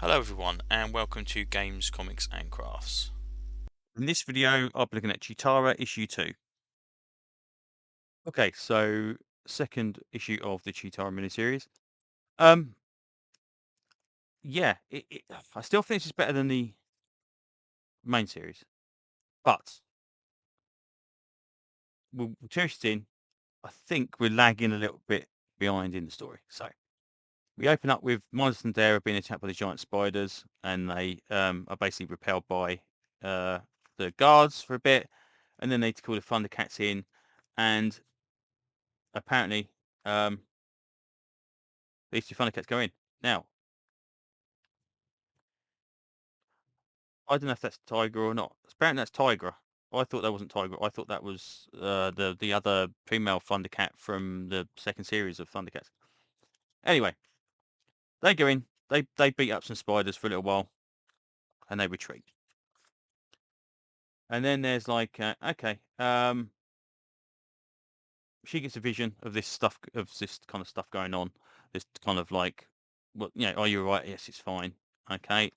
Hello everyone and welcome to Games, Comics and Crafts. In this video, I'll be looking at Cheetara issue 2. Okay, so second issue of the Cheetara miniseries. Um, yeah, I still think this is better than the main series, but we'll cherish it in. I think we're lagging a little bit behind in the story. So we open up with Miles and Dara being attacked by the giant spiders, and they are basically repelled by uh, the guards for a bit, and then they call the Thundercats in, and apparently these two Thundercats go in. Now, I don't know if that's Tiger or not. Apparently that's Tigra. I thought that wasn't Tiger. I thought that was the other female Thundercat from the second series of Thundercats. Anyway, they go in. They beat up some spiders for a little while, and they retreat. And then there's like, okay, she gets a vision of this stuff, of this kind of stuff going on. This kind of like, well, are you all right? Yes, it's fine. Okay.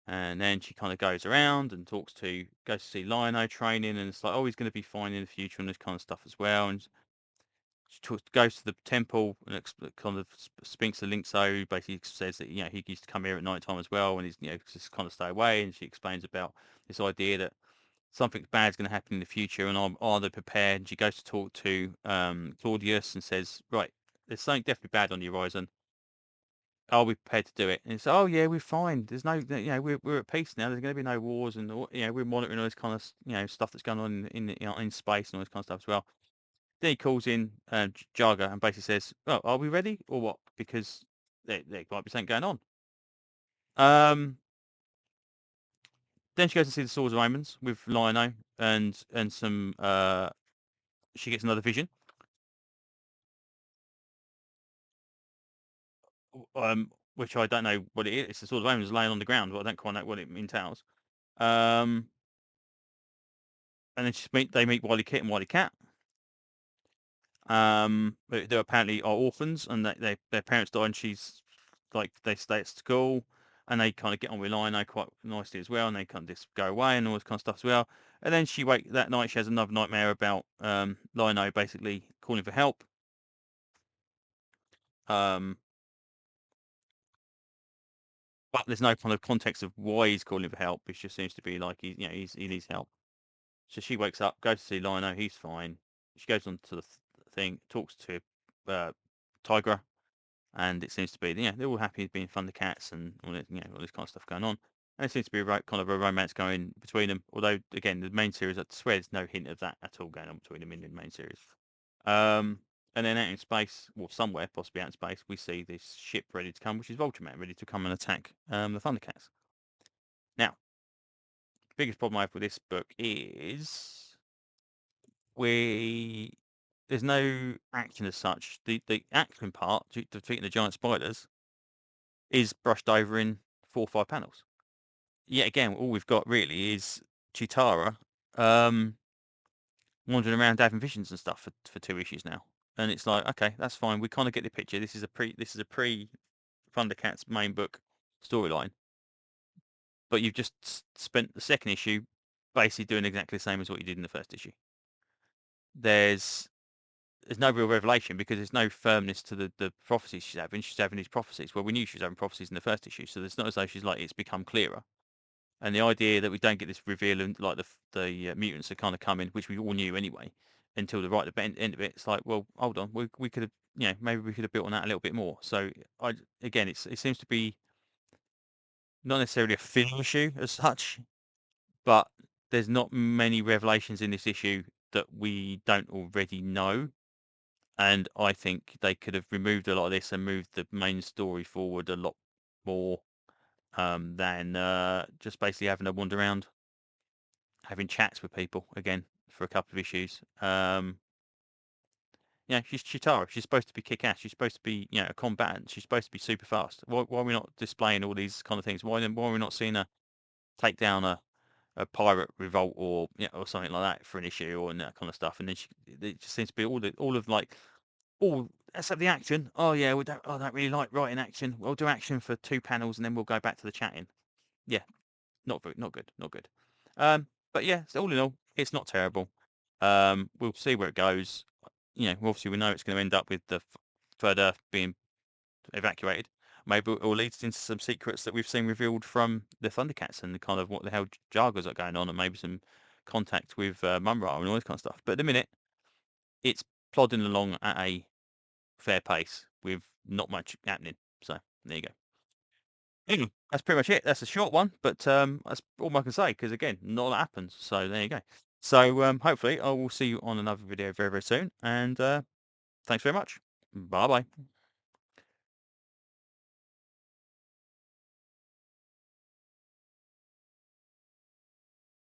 And then she kind of goes around and goes to see Lino training, and it's like, oh, he's going to be fine in the future and this kind of stuff as well. And she goes to the temple and kind of speaks to Linkso, who basically says that he used to come here at night time as well, and he's just kind of stay away. And she explains about this idea that something bad's going to happen in the future, and are they prepared? And she goes to talk to Claudius and says, right, there's something definitely bad on the horizon. Are we prepared to do it? And it's, oh yeah, we're fine. There's no, we're at peace now. There's going to be no wars, and we're monitoring all this kind of stuff that's going on in space and all this kind of stuff as well. Then he calls in Jaga and basically says, "Oh, are we ready or what? Because there might be something going on." Um, then she goes to see the Swords of Omens with Lino and some. She gets another vision. Which I don't know what it is. It's the Swords of Omens laying on the ground, but I don't quite know what it entails. Um, and then they meet Wily Kit and Wily Cat. They apparently are orphans, and their parents die, and she's like, they stay at school, and they kind of get on with Lino quite nicely as well, and they kind of just go away and all this kind of stuff as well. And then that night she has another nightmare about Lino basically calling for help. Um, but there's no kind of context of why he's calling for help. It just seems to be like he needs help. So she wakes up, goes to see Lino, he's fine. She goes on to the thing, talks to Tigra, and it seems to be, they're all happy being Thundercats and all this, all this kind of stuff going on. And there seems to be kind of a romance going between them. Although, again, the main series, I swear there's no hint of that at all going on between them in the main series. And then out in space, or somewhere, possibly out in space, we see this ship ready to come, which is Ultraman, ready to come and attack the Thundercats. Now, the biggest problem I have with this book is there's no action as such. The action part, defeating the giant spiders, is brushed over in 4 or 5 panels. Yet again, all we've got really is Cheetara wandering around having visions and stuff for 2 issues now. And it's like, okay, that's fine. We kind of get the picture. This is a pre Thundercats main book storyline. But you've just spent the second issue basically doing exactly the same as what you did in the first issue. There's no real revelation because there's no firmness to the prophecies she's having. She's having these prophecies. Well, we knew she was having prophecies in the first issue, so it's not as though she's like, it's become clearer. And the idea that we don't get this reveal and like the mutants are kind of coming, which we all knew anyway, until the end of it, it's like, well, hold on, we could have, maybe we could have built on that a little bit more. So it seems to be not necessarily a filler issue as such, but there's not many revelations in this issue that we don't already know. And I think they could have removed a lot of this and moved the main story forward a lot more than just basically having a wander around, having chats with people again for a couple of issues. She's Cheetara. She's supposed to be kick-ass. She's supposed to be, a combatant. She's supposed to be super fast. Why are we not displaying all these kind of things? Why are we not seeing her take down a pirate revolt or something like that for an issue or that kind of stuff? And then it just seems to be all of like all let's have the action. Oh yeah, I don't really like writing action. We'll do action for 2 panels and then we'll go back to the chatting. Yeah, not good, not good. But yeah, so all in all, it's not terrible. We'll see where it goes. You know, obviously we know it's going to end up with the third Earth being evacuated. Maybe it will lead us into some secrets that we've seen revealed from the Thundercats and the kind of what the hell jargons are going on, and maybe some contact with Mumra and all this kind of stuff. But at the minute, it's plodding along at a fair pace with not much happening. So there you go. Anyway, that's pretty much it. That's a short one, but that's all I can say because again, not a lot happens. So there you go. So hopefully I will see you on another video very, very soon. And thanks very much. Bye bye.